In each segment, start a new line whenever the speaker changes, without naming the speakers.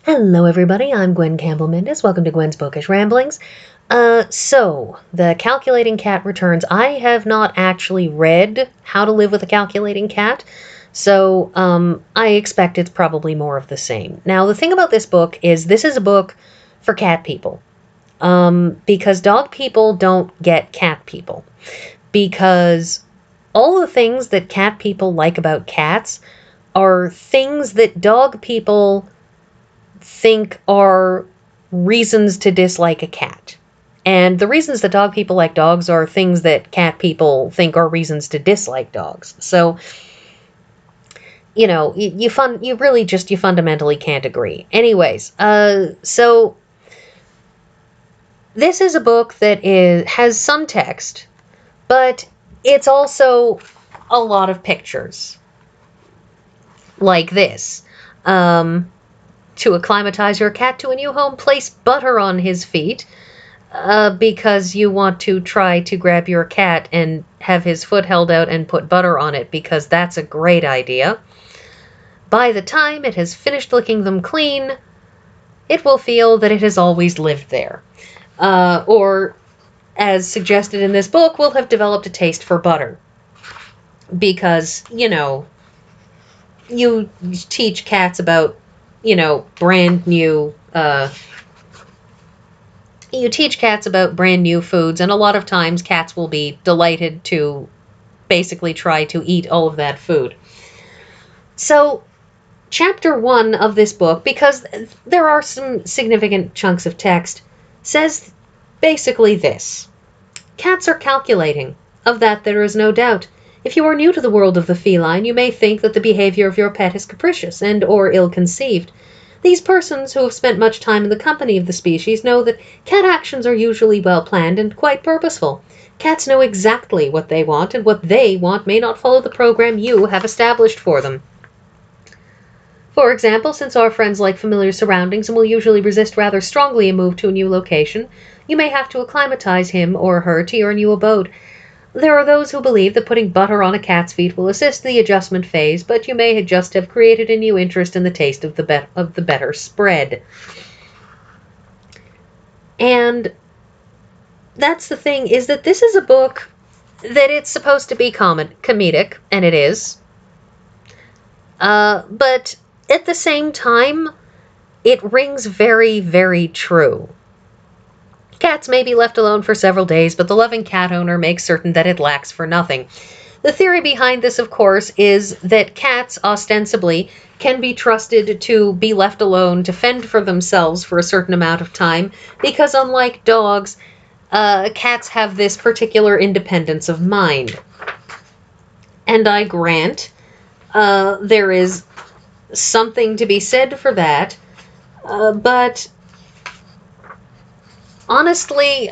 Hello everybody, I'm Gwen Campbell-Mindes. Welcome to Gwen's Bookish Ramblings. So, The Calculating Cat returns. I have not actually read How to Live with a Calculating Cat, so I expect it's probably more of the same. Now, the thing about this book is this is a book for cat people, because dog people don't get cat people. Because all the things that cat people like about cats are things that dog people think are reasons to dislike a cat. And the reasons that dog people like dogs are things that cat people think are reasons to dislike dogs. So, you fundamentally can't agree. Anyways, so this is a book that has some text, but it's also a lot of pictures. Like this. To acclimatize your cat to a new home, place butter on his feet, because you want to try to grab your cat and have his foot held out and put butter on it, because that's a great idea. By the time it has finished licking them clean, it will feel that it has always lived there. Or, as suggested in this book, will have developed a taste for butter. Because, you teach cats about brand new, you teach cats about brand new foods, and a lot of times cats will be delighted to basically try to eat all of that food. So, chapter 1 of this book, because there are some significant chunks of text, says basically this. Cats are calculating. Of that there is no doubt. If you are new to the world of the feline, you may think that the behavior of your pet is capricious and or ill-conceived. These persons who have spent much time in the company of the species know that cat actions are usually well-planned and quite purposeful. Cats know exactly what they want, and what they want may not follow the program you have established for them. For example, since our friends like familiar surroundings and will usually resist rather strongly a move to a new location, you may have to acclimatize him or her to your new abode. There are those who believe that putting butter on a cat's feet will assist the adjustment phase, but you may just have created a new interest in the taste of the better spread. And that's the thing, is that this is a book that it's supposed to be comedic, and it is. But at the same time, it rings very, very true. Cats may be left alone for several days, but the loving cat owner makes certain that it lacks for nothing. The theory behind this, of course, is that cats, ostensibly, can be trusted to be left alone to fend for themselves for a certain amount of time, because unlike dogs, cats have this particular independence of mind. And I grant, there is something to be said for that, but honestly,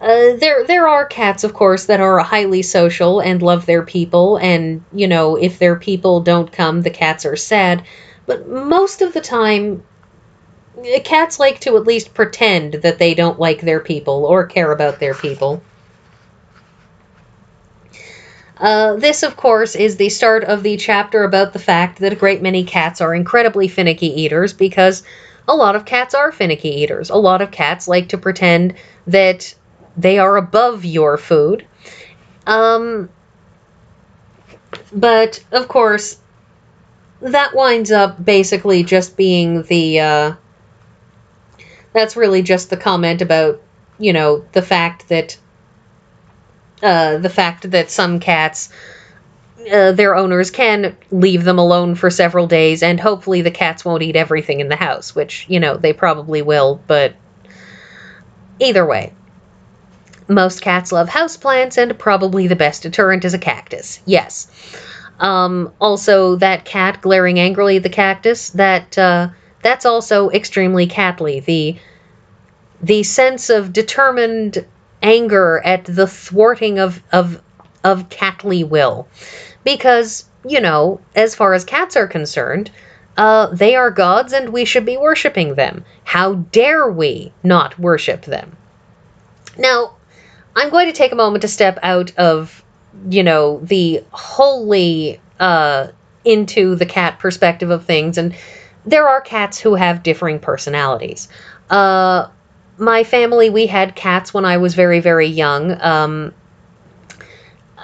there are cats, of course, that are highly social and love their people, and, if their people don't come, the cats are sad. But most of the time, cats like to at least pretend that they don't like their people or care about their people. This, of course, is the start of the chapter about the fact that a great many cats are incredibly finicky eaters, because a lot of cats are finicky eaters. A lot of cats like to pretend that they are above your food. But, of course, that winds up basically just being that's really just the comment about, the fact that some cats, their owners can leave them alone for several days, and hopefully the cats won't eat everything in the house, which, they probably will, but either way. Most cats love houseplants, and probably the best deterrent is a cactus. Yes. Also, that cat glaring angrily at the cactus, that's also extremely catly. The sense of determined anger at the thwarting of catly will. Because, as far as cats are concerned, they are gods and we should be worshipping them. How dare we not worship them? Now, I'm going to take a moment to step out of, the wholly into the cat perspective of things, and there are cats who have differing personalities. My family, we had cats when I was very, very young.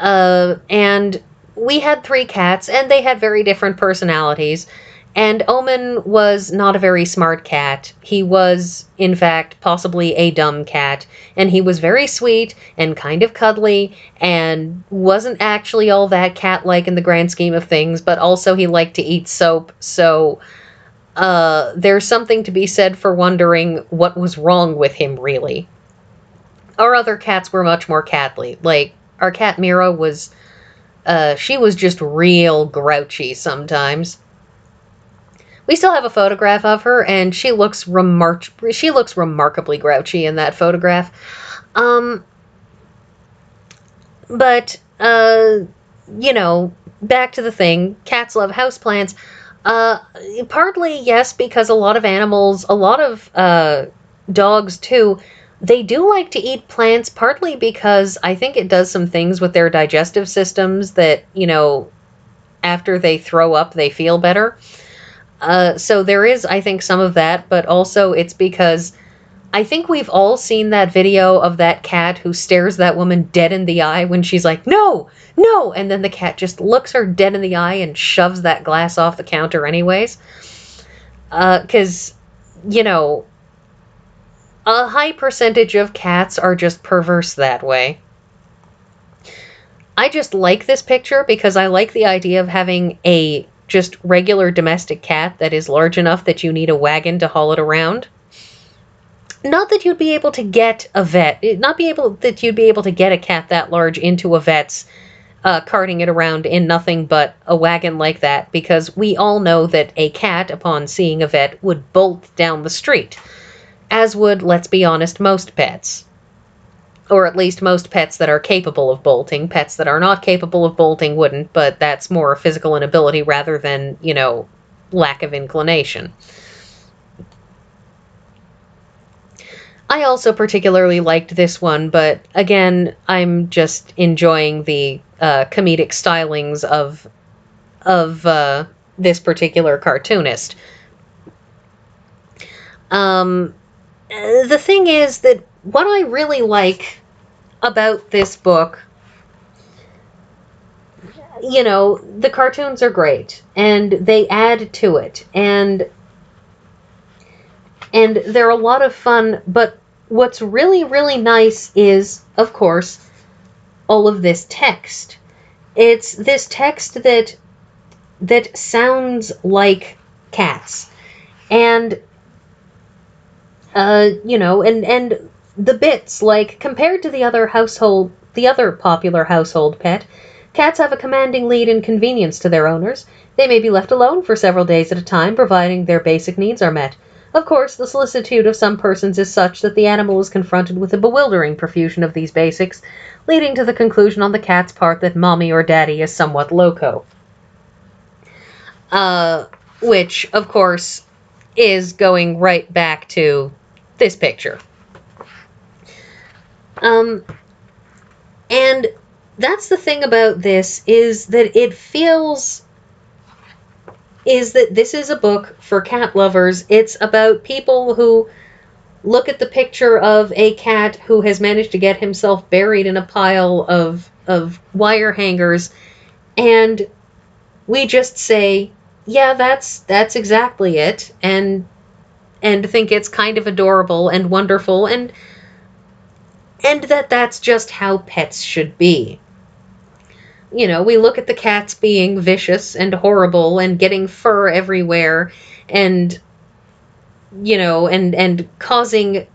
And we had 3 cats, and they had very different personalities. And Omen was not a very smart cat. He was, in fact, possibly a dumb cat. And he was very sweet and kind of cuddly and wasn't actually all that cat-like in the grand scheme of things, but also he liked to eat soap. So there's something to be said for wondering what was wrong with him, really. Our other cats were much more catly. Like, our cat Mira was, she was just real grouchy sometimes. We still have a photograph of her, and she looks remarkably grouchy in that photograph. But you know, back to the thing, cats love houseplants. Partly, yes, because a lot of dogs too, they do like to eat plants, partly because I think it does some things with their digestive systems that, after they throw up, they feel better. So there is, I think, some of that, but also it's because I think we've all seen that video of that cat who stares that woman dead in the eye when she's like, no, no, and then the cat just looks her dead in the eye and shoves that glass off the counter anyways. 'Cause, a high percentage of cats are just perverse that way. I just like this picture because I like the idea of having a just regular domestic cat that is large enough that you need a wagon to haul it around. Not that you'd be able to get a vet, that you'd be able to get a cat that large into a vet's, carting it around in nothing but a wagon like that, because we all know that a cat, upon seeing a vet, would bolt down the street. As would, let's be honest, most pets. Or at least most pets that are capable of bolting. Pets that are not capable of bolting wouldn't, but that's more physical inability rather than, lack of inclination. I also particularly liked this one, but again, I'm just enjoying the comedic stylings of this particular cartoonist. The thing is that what I really like about this book, the cartoons are great, and they add to it, and they're a lot of fun, but what's really, really nice is, of course, all of this text. It's this text that sounds like cats. And, and the bits, like, compared to the other popular household pet, cats have a commanding lead and convenience to their owners. They may be left alone for several days at a time, providing their basic needs are met. Of course, the solicitude of some persons is such that the animal is confronted with a bewildering profusion of these basics, leading to the conclusion on the cat's part that mommy or daddy is somewhat loco. Which, of course, is going right back to this picture. And that's the thing about this, is that this is a book for cat lovers. It's about people who look at the picture of a cat who has managed to get himself buried in a pile of wire hangers, and we just say, yeah, that's exactly it, and think it's kind of adorable and wonderful, and that's just how pets should be. We look at the cats being vicious and horrible and getting fur everywhere and, and causing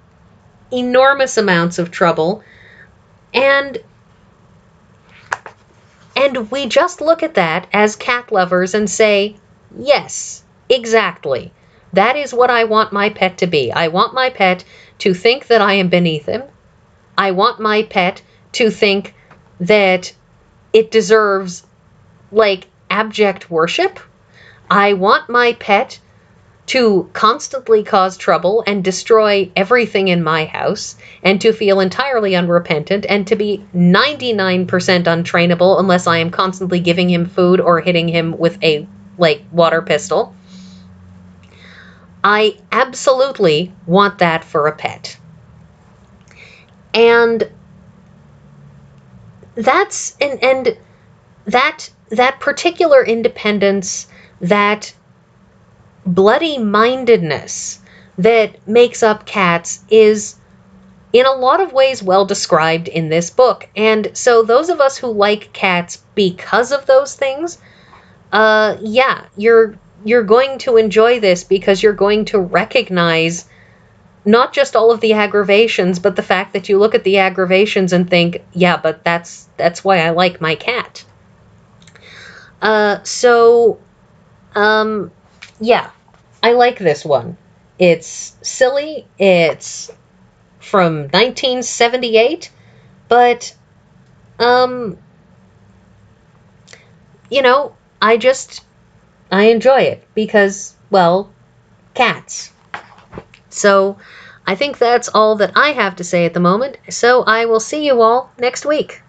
enormous amounts of trouble. And we just look at that as cat lovers and say, yes, exactly. That is what I want my pet to be. I want my pet to think that I am beneath him. I want my pet to think that it deserves, abject worship. I want my pet to constantly cause trouble and destroy everything in my house, and to feel entirely unrepentant, and to be 99% untrainable unless I am constantly giving him food or hitting him with a, water pistol. I absolutely want that for a pet. And that's, and that particular independence, that bloody-mindedness that makes up cats is in a lot of ways well described in this book. And so those of us who like cats because of those things, yeah, you're going to enjoy this, because you're going to recognize not just all of the aggravations, but the fact that you look at the aggravations and think, yeah, but that's why I like my cat. Yeah, I like this one. It's silly. It's from 1978, but, I enjoy it because, well, cats. So I think that's all that I have to say at the moment. So I will see you all next week.